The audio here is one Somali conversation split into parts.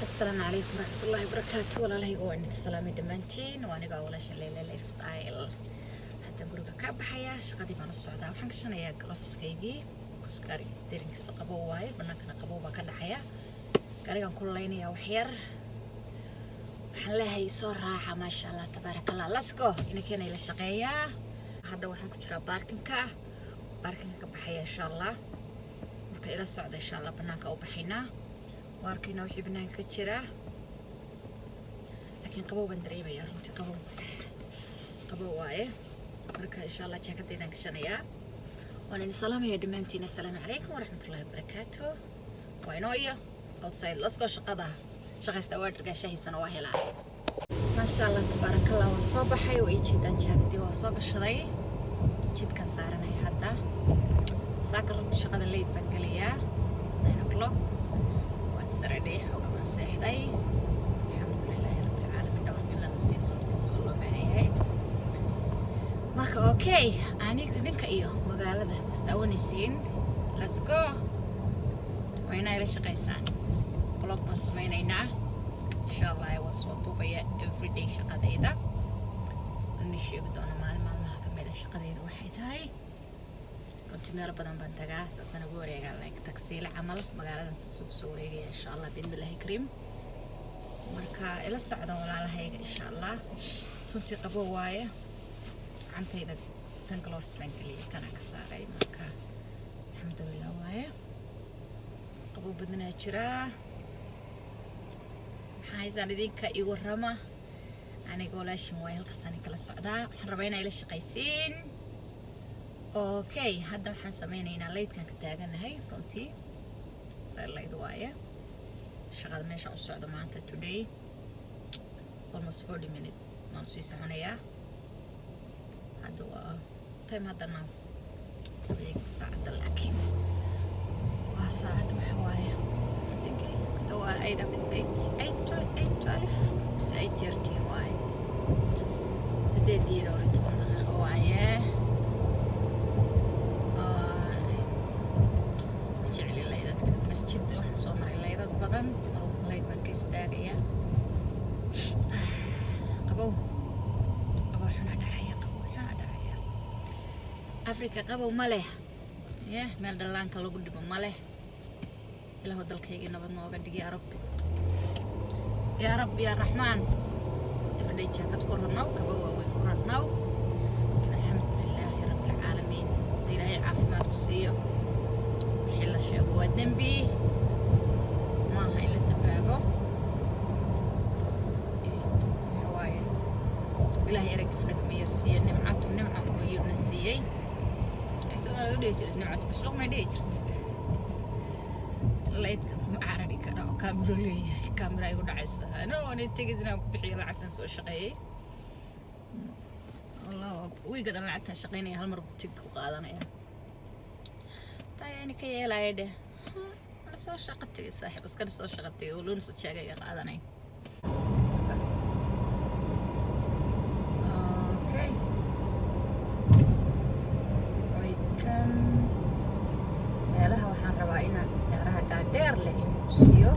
السلام عليكم ورحمة الله وبركاته. والله هو إنك سلامي دمانتين وأنا قاولة شليلة لايف ستايل حتى قولك كاب حياة شقدي بان السعودة وحنك شنا يا قلفس كيجي كسكاري ستيرنج سقبوا واي بناكنا قبوا بكنا حياة قاريان كل ليني يا وحير حلها يصور راحة ما شاء الله تبارك الله. لاسكو إنك هنا إلى الشقية هذا وحن كتير باركنك كبحياة إن شاء الله مركا إلى السعودة إن شاء الله بناك أو بحينا واركينا وحي بنانka jira laakiin qabow baan dareemayaa runtii qabow waaye marka insha Allah jaakadaydan gashanaya waan idin salaamayaa dhammaantiin. assalaamu calaykum waraxmatullaahi wabarakaatuh. waa inoo iyo outside let's go shaqaysta waa dhirgaashahiisana waa helaa maasha Allah tabaarakallah. waan soo baxay oo ijiidan jaakadii waa soo gashaday jidkan saaranay hadda saaka runtii shaqada leyd baan gelayaa 9 o'clock سردي حوض السحدي الحمد لله رب العالمين. دور كلنا نصير صمت والله معي مركا اوكي اني دينك ايو مقالده مستونسين ليتس جو وين الى شقيسان بلوك ما سمينينا ان شاء الله وصوتو بيا every day شقديدا اني شيء بدون maalmaha kamida shaqadeeda waxay tahay runtii meel badan baan tagaa saasana ugu wareegaa like taksiile camal magaaladan soo soo wareegaya insha Allah biidnillaahi kariim. marka ila socdo walaalahayga insha Allah runtii qabow waaye cantayda tan gloves baan geliyay kana ka saaray marka alxamdulillah waaye qabow badana jira. maxaa haysan idinka igu rama aniga walaashin waay halkaas aan kala socdaa waxaan rabaa inay ila shaqaysiin. اوكي هذا waxaan sameeynaynaa leydkan ka taaganahay runtii leyd waaye shaqada meesha u socdo maanta today almost 40 minutes maan sii soconayaa hadda waa time haddana saacada laakiin waa saacad waxa waaye hadda waa 8:12 waaye 8:13 daqiiqo waaye badan leyd baan ka istaagayaa qabow xuna dhacaya Afrika qabow ma leh meel dhallaanka lagu dhibo ma leh ilaahu dalkayga nabad nooga dhig yaa rabbi yaa raxmaan everyday jaakad ku rarnaw qabow waaweyn ku rarnaw alxamdulilaahi rabbil caalamiin ilaahay caafimaad ku siiyo wixii la sheego waa dembi maaha in la dabaago waaye ilaahay eragifna kama yarsiiyo nimcatu nimca oo yirna siiyey isagoo laga dhihi jiray nimcatu fasuuq may dhihi jirta leydka kuma carari kara oo kaamiro leeyahay kaamira igu dhacaysa ano anay tegid inaan ku bixiyo lacagtan soo shaqeeyey wallahu wiiga dhan lacagtan shaqeynaya hal mar tigid ku qaadanaya taayani ka yeelaya dheh soo shaqatay saaxiib iska soo shaqatay oo loon soo sheegay qaadanay. Okay kan meelaha waxaan rabaa inaan daaraha dhaadheer leh in tusiyo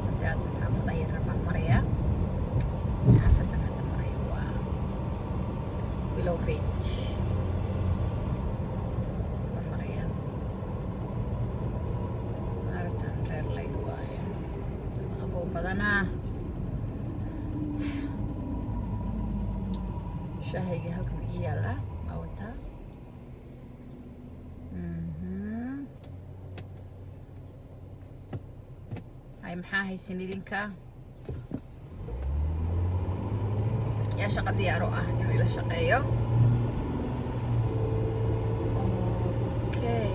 hadda xaafada yar baan marayaa xaafadan hadda maraya waa Willow Ridge badana shahayga halkan ii yaala waa wataa ay maxaa haysin idinka yaa shaqa diyaar u ah inuu ila shaqeeyo. okay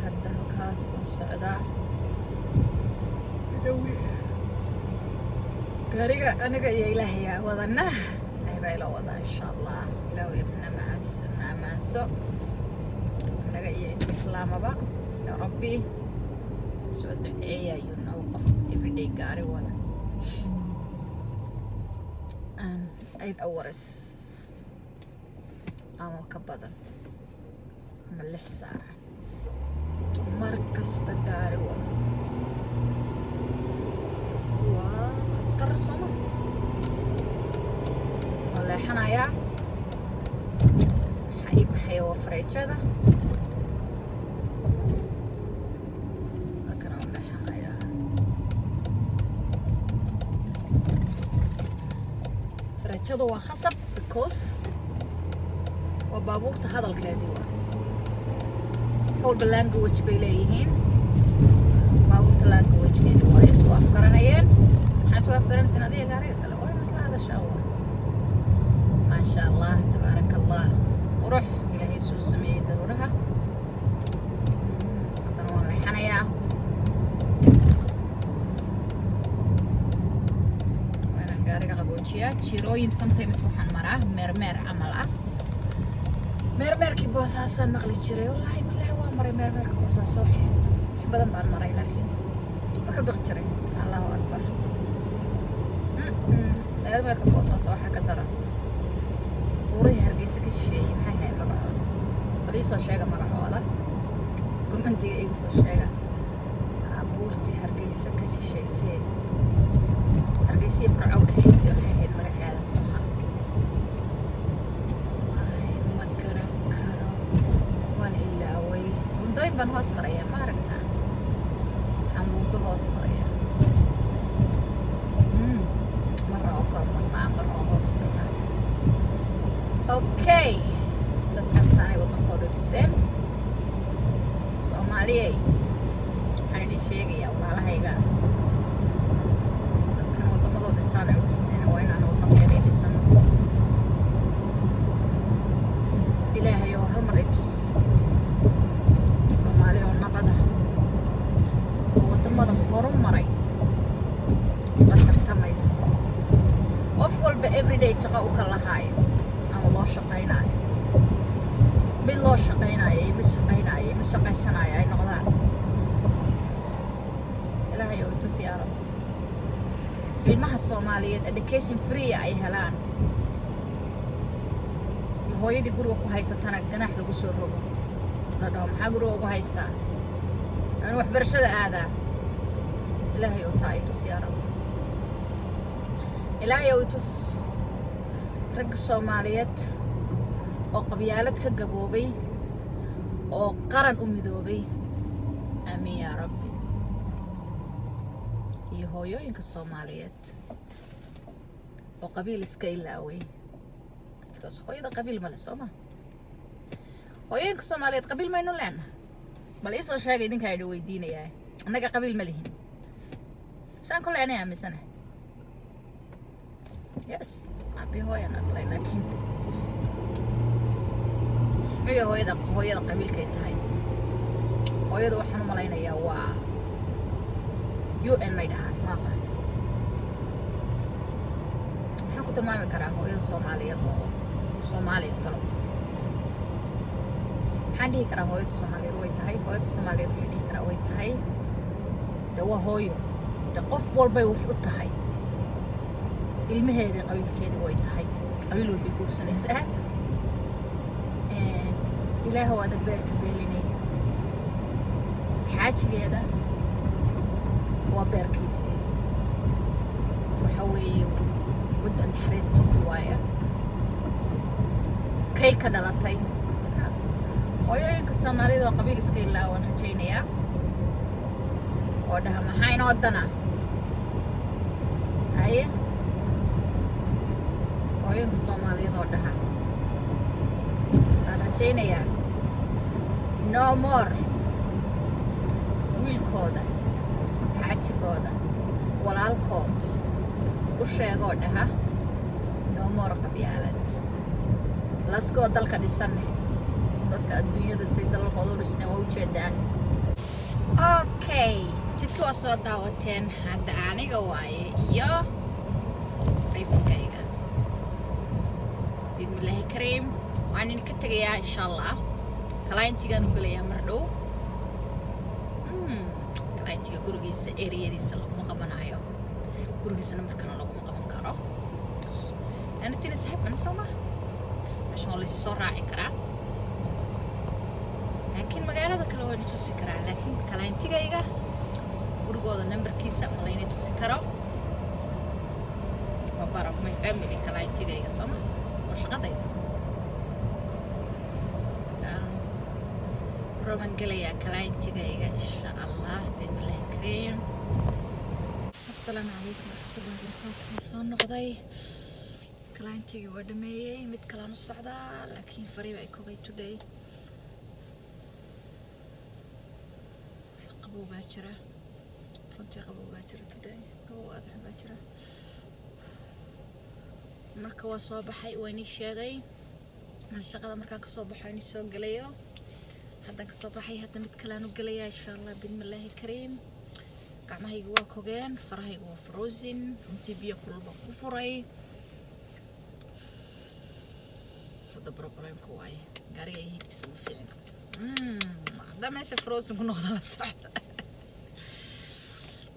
hadda halkaasaan socdaa gaariga aniga iyo ilaahayaa wadana ilaahay baa ila wadaa insha Allah ilaahay na amaanso anaga iyo inta islaamaba ya rabbi soo duceeya you know qof everyday gaari wada 8 hours ama ka badan ama 6 saac kasta gaari wada waa khatar soma waa leexanayaa waxaa ii baxaya waa fareejada halkana waa leexanayaa fareejadu waa khasab because waa baabuurta hadalkeedii waa howlba language bay leeyihiin baabuurta languagekeedii waa isku afgaranayeen maxaa isku afgaranaysan adiga gaariga kale waa in isla hadashaa waa maasha allah tabaaraka allah qurux ilaahay suu sameeyey daruuraha haddana waan leexanayaa waa inaan gaariga qaboojiyaa jirooyin sometimes waxaan maraa meermeer camal ah meermeerkii boosaasaan maqli jiray wallaahi billahi waa maray meermeerka boosaaso wax badan baan maray laakiin waa ka biqi jiray allahu akbar meermeerka boosaaso waxaa ka daran buurihii hargeysa ka shisheeyey maxay ahayd magacooda bal ii soo sheega magacooda commentiga igu soo sheega buurtii hargeysa ka shisheysee hargeysa iyo burco udhexaysay waxay ahayd magaceeda muxuu ahaa baan hoos maraya ma aragtaa waxaan buundo hoos maraya marna oo kor marnaa marna oo hoos marnaa okay dadkan saanay waddankooda dhisteen soomaaliyey waxaan idin sheegayaa walaalahayga dadkan waddamadooda saanay u dhisteen waa inaan waddankeena dhisano ilaahay oo hal mar i tus soomaali oo nabada oo waddamada horu maray la tartamays qof walba everyday shaqo u kala lahaayo ama loo shaqaynaayo mid loo shaqaynaayo iyo mid shaqaynaayo iyo mid shaqaysanaayo ay noqdaan ilaahay oo i tus yaa rab ilmaha soomaaliyeed education free ay helaan iyo hooyadii guriga ku haysatana ganaax lagu soo rogo dadho maxaa guriga ugu haysaa aan waxbarashada aadaa ilaahay oo taa i tus yaa rab ilaahay oo i tus ragga soomaaliyeed oo qabyaalad ka gaboobay oo qaran u midoobay aamiin yaa rabbi iyo hooyooyinka soomaaliyeed oo qabiil iska ilaaway because hooyada qabiil male soo ma hooyooyinka soomaaliyeed qabiil maynu leenahay bal ii soo sheegay idinkaa idhi weydiinayaa annaga qabiil ma lihin saan kole anay aaminsanahay yes abi hooyan aqlay laakiin miga hooyada qabiilkay tahay hooyada waxaan u malaynayaa waa UN may dhahaan maaqa maxaan ku tilmaami karaa hooyada soomaaliyeed oo soomaaliya talo waxaan dhihi karaa hooyada soomaaliyeed way tahay hooyada soomaaliyeed waxay dhihi karaa way tahay de waa hooyo de qof walbay wax u tahay ilmaheedii qabiilkeedii way tahay qabiil walbay guursanaysaa ilaah waada beerka beelinay xaajigeeda waa beerkiisii waxa weeye wadda naxariistiisi waaya kay ka dhalatay hooyooyinka soomaalida oo qabiil iska ilaa waan rajaynayaa oo dhaha maxaa inoo dana haye hooyooyinka soomaaliyeed oo dhaha waan rajaynayaa no more wiilkooda xaajigooda walaalkood u sheegoo dhaha no more qabyaalad laskoo dalka dhisane dadka adduunyada say dalalkooda u dhisneen waa ujeedaan okay jidka waa soo daawateen hadda aniga waaye iyo rayfankayga bismillaahi kariim waan idinka tegayaa insha allah kalayntigaan u gelayaa mar dhow kalayntiga gurigiisa eriyadiisa laguma qabanayo gurigiisana markana laguma qaban karo anatina saaxiibkana soo maha meeshan waa laysoo raaci karaa laakiin magaalada kale waa na tusi karaa laakiin kalayn clientigayga gurigooda numberkiisa malayna tusi karo waa part of my family clientigayga sooma oo shaqadayda roman gelayaa clientigayga insha allah biidnillahi kariim. Assalaamu calaykum waraxmatullahi wabarakaatuh. Soo noqday clientigii waa dhameeyey mid kalaan u socdaa laakiin fariiba ay kogay today. qabow baa jira runtii qabow baa jira today qabow aad baa jira marka waa soo baxay waa inii sheegay shaqada markaan kasoo baxo inii soo gelayo haddaan kasoo baxay hadda mid kalaan u gelayaa insha allah biidnillahi kariim. gacmahaygu waa kogeen farahaygu waa frozen runtii biyo kulba ku furay hadda problemka waaye gaariga iyo hiidkiisa ma fiicna hadda meesha frozen ku noqda la socda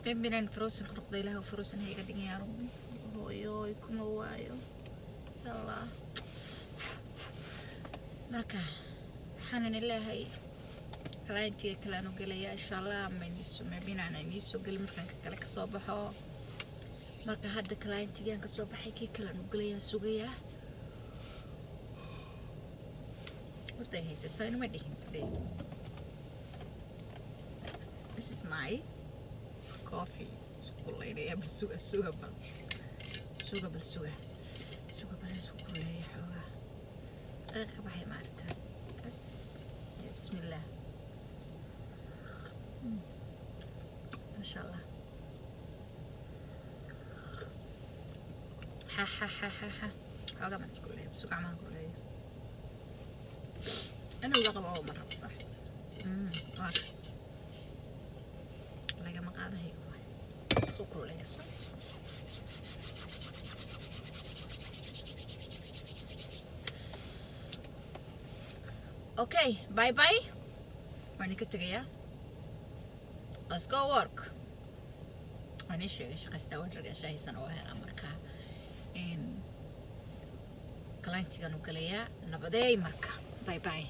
bimbinan frozen ku noqda ilaahu frozen hayga dhigin yaa rabbi hooyooy kuma waayo yallah marka waxaanan ilaahay clientiga kalaan u gelayaa insha allah mabinaan inii soo gelin markaan ka kale kasoo baxo marka hadda clientigaan kasoo baxay kii kalaan u gelayaa sugayaa hortay haysa soo inuma dhihin this is my coffee isku kuleynaya bal suga bal suga bal isku kuleeya xoogaa ka baxay maarta bismillah ما شاء الله ها هذا ما تقول لي بسوق عمان قول لي انا ولا قبل اول مره صح واضح لقى مقعده هيك سوق قول لي صح اوكي باي باي واني كنت جايه let's go work وأنا شقست أورجع شيء سنة وهنا مركا إن client كانوا كليا نبدأ مركا باي باي